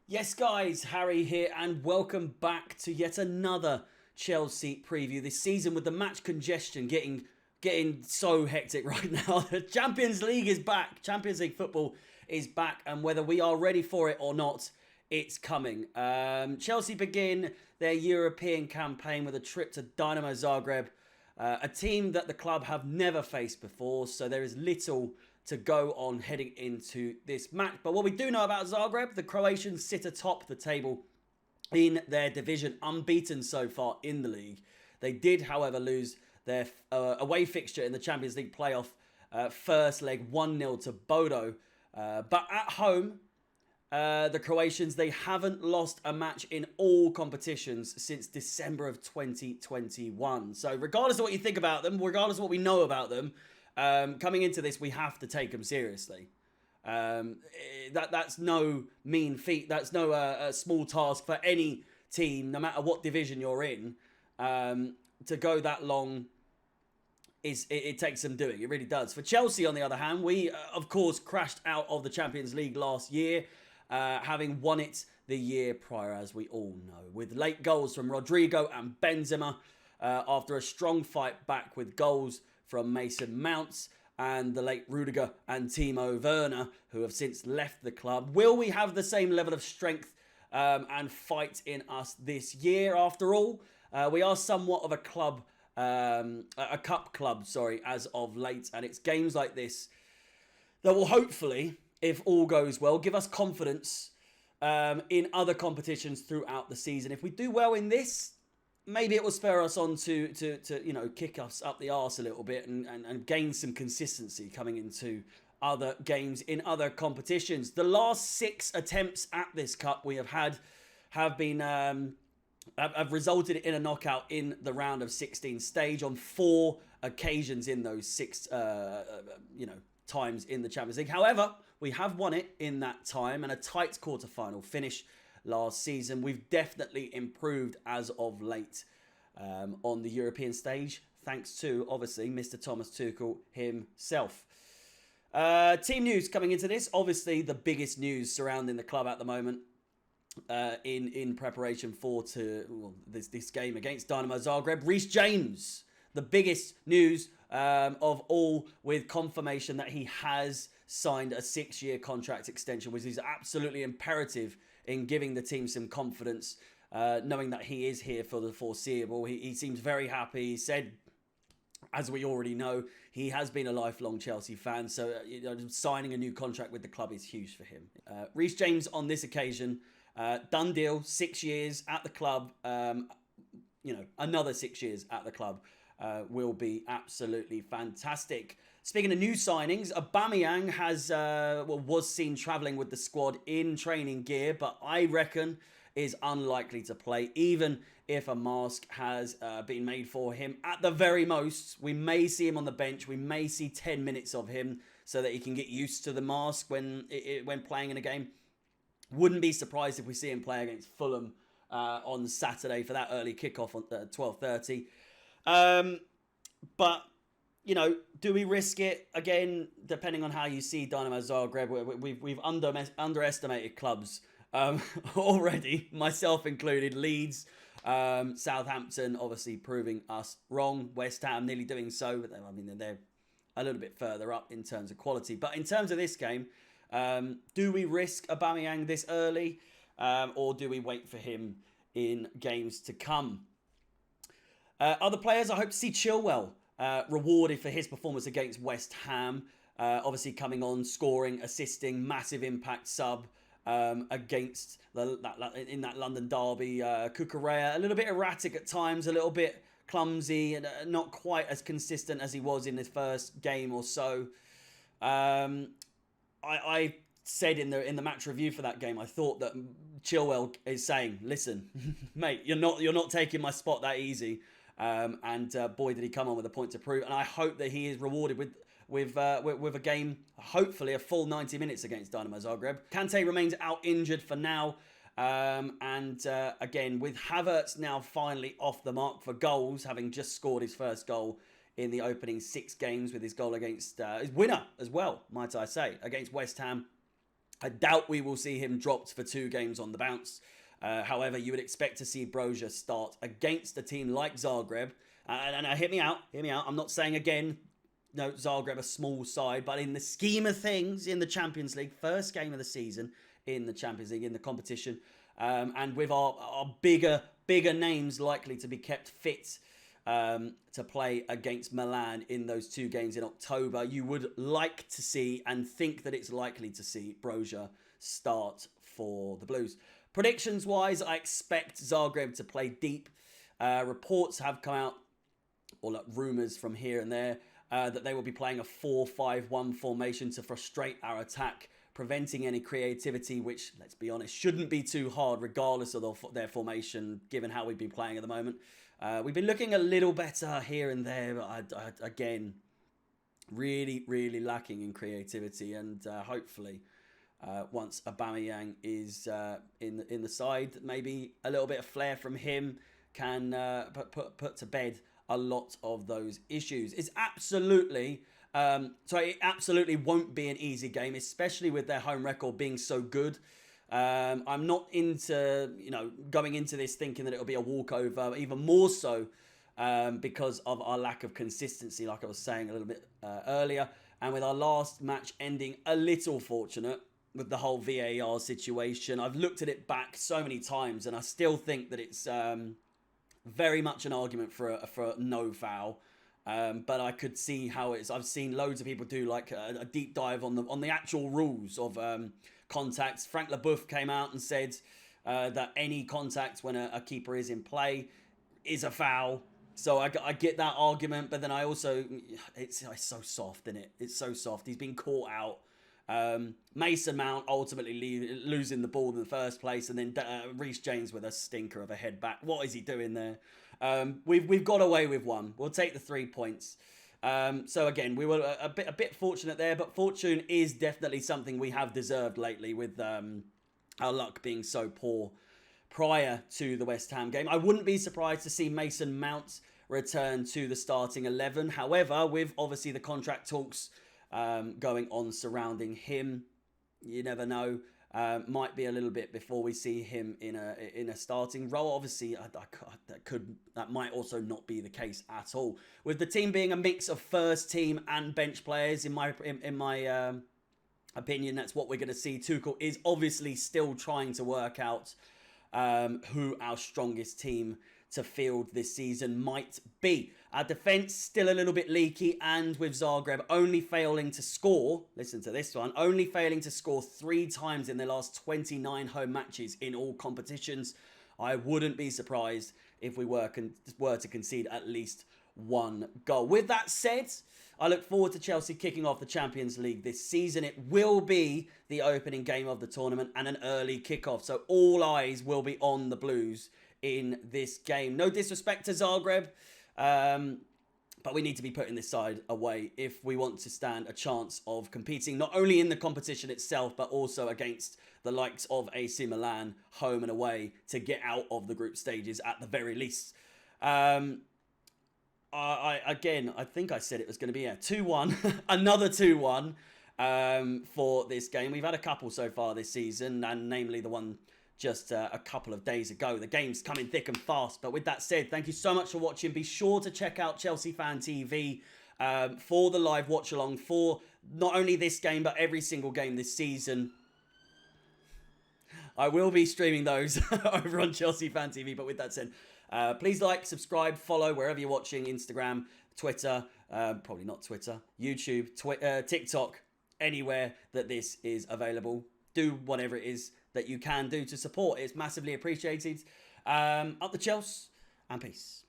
Yes, guys, Harry here, and welcome back to yet another Chelsea preview this season with the match congestion getting so hectic right now. The Champions League is back. Champions League football is back, and whether we are ready for it or not, it's coming. Chelsea begin their European campaign with a trip to DINAMO Zagreb, a team that the club have never faced before, so there is little to go on heading into this match. But what we do know about Zagreb, the Croatians sit atop the table in their division, unbeaten so far in the league. They did, however, lose their away fixture in the Champions League playoff first leg 1-0 to Bodo. But at home, the Croatians, they haven't lost a match in all competitions since December of 2021. So regardless of what you think about them, regardless of what we know about them, coming into this, we have to take them seriously. That's no mean feat. That's no a small task for any team, no matter what division you're in. To go that long, it takes some doing. It really does. For Chelsea, on the other hand, we, of course, crashed out of the Champions League last year, having won it the year prior, as we all know, with late goals from Rodrigo and Benzema, after a strong fight back with goals from Mason Mounts and the late Rudiger and Timo Werner, who have since left the club. Will we have the same level of strength and fight in us this year? After all, we are somewhat of a club, a cup club, as of late, and it's games like this that will hopefully, if all goes well, give us confidence in other competitions throughout the season. If we do well in this, maybe it will spur us on to kick us up the arse a little bit and gain some consistency coming into other games in other competitions. The last 6 attempts at this cup we have had have resulted in a knockout in the round of 16 stage on 4 occasions in those 6 times in the Champions League. However, we have won it in that time and a tight quarter-final finish last season. We've definitely improved as of late on the European stage, thanks to, obviously, Mr. Thomas Tuchel himself. Team news coming into this. Obviously, the biggest news surrounding the club at the moment in preparation for this game against Dinamo Zagreb. REECE James, the biggest news of all, with confirmation that he has signed a 6-year contract extension, which is absolutely imperative in giving the team some confidence, knowing that he is here for the foreseeable. He seems very happy. He said, as we already know, he has been a lifelong Chelsea fan, so signing a new contract with the club is huge for him. REECE James on this occasion, done deal, 6 years at the club. Another 6 years at the club will be absolutely fantastic. Speaking of new signings, Aubameyang was seen travelling with the squad in training gear, but I reckon is unlikely to play, even if a mask has been made for him. At the very most, we may see him on the bench. We may see 10 minutes of him so that he can get used to the mask when playing in a game. Wouldn't be surprised if we see him play against Fulham on Saturday for that early kickoff on 12:30. But, do we risk it? Again, depending on how you see Dinamo Zagreb, we've underestimated clubs already, myself included. Leeds, Southampton, obviously proving us wrong. West Ham nearly doing so, but they're a little bit further up in terms of quality. But in terms of this game, do we risk Aubameyang this early, or do we wait for him in games to come? Other players, I hope to see Chilwell rewarded for his performance against West Ham. Obviously coming on, scoring, assisting, massive impact sub against in that London derby. Cucurella, a little bit erratic at times, a little bit clumsy, and not quite as consistent as he was in his first game or so. I said in the match review for that game, I thought that Chilwell is saying, "Listen, mate, you're not taking my spot that easy." Boy, did he come on with a point to prove. And I hope that he is rewarded with a game, hopefully a full 90 minutes against Dinamo Zagreb. Kante remains out injured for now. Again, with Havertz now finally off the mark for goals, having just scored his first goal in the opening 6 games with his goal against his winner as well, might I say, against West Ham. I doubt we will see him dropped for 2 games on the bounce. However, you would expect to see Broja start against a team like Zagreb. And hear me out. I'm not saying again, no, Zagreb a small side, but in the scheme of things in the Champions League, first game of the season in the Champions League, in the competition, and with our bigger names likely to be kept fit to play against Milan in those 2 games in October, you would like to see and think that it's likely to see Broja start for the Blues. Predictions-wise, I expect Zagreb to play deep. Reports have come out, or like rumours from here and there, that they will be playing a 4-5-1 formation to frustrate our attack, preventing any creativity, which, let's be honest, shouldn't be too hard regardless of their formation, given how we've been playing at the moment. We've been looking a little better here and there, but again, really, really lacking in creativity. And hopefully, once Aubameyang is in the side, maybe a little bit of flair from him can put to bed a lot of those issues. It absolutely won't be an easy game, especially with their home record being so good. I'm not into, going into this thinking that it'll be a walkover, even more so because of our lack of consistency, like I was saying a little bit earlier, and with our last match ending a little fortunate with the whole VAR situation. I've looked at it back so many times, and I still think that it's very much an argument for a no foul. But I could see how I've seen loads of people do like a deep dive on the actual rules of contacts. Frank Leboeuf came out and said that any contact when a keeper is in play is a foul. So I get that argument, but then I also, it's so soft, isn't it? It's so soft. He's been caught out. Mason Mount ultimately losing the ball in the first place, and then REECE James with a stinker of a head back. What is he doing there? We've got away with one. We'll take the 3 points. So again, we were a bit fortunate there, but fortune is definitely something we have deserved lately, with our luck being so poor prior to the West Ham game. I wouldn't be surprised to see Mason Mount return to the starting 11. However, with obviously the contract talks going on surrounding him, you never know. Might be a little bit before we see him in a starting role. Obviously, that might also not be the case at all. With the team being a mix of first team and bench players, in my opinion, that's what we're going to see. Tuchel is obviously still trying to work out who our strongest team to field this season might be. Our defence still a little bit leaky, and with Zagreb only failing to score, listen to this one, only failing to score 3 times in their last 29 home matches in all competitions, I wouldn't be surprised if we were to concede at least 1 goal. With that said, I look forward to Chelsea kicking off the Champions League this season. It will be the opening game of the tournament and an early kickoff, so all eyes will be on the Blues in this game. No disrespect to Zagreb, but we need to be putting this side away if we want to stand a chance of competing not only in the competition itself, but also against the likes of AC Milan, home and away, to get out of the group stages at the very least. I think I said it was going to be 2-1, another 2-1 for this game. We've had a couple so far this season, and namely the one just a couple of days ago. The game's coming thick and fast. But with that said, thank you so much for watching. Be sure to check out Chelsea Fan TV for the live watch along for not only this game, but every single game this season. I will be streaming those over on Chelsea Fan TV. But with that said, please like, subscribe, follow wherever you're watching. Instagram, Twitter, probably not Twitter, YouTube, TikTok, anywhere that this is available. Do whatever it is that you can do to support. It's massively appreciated. Up the Chelsea, and peace.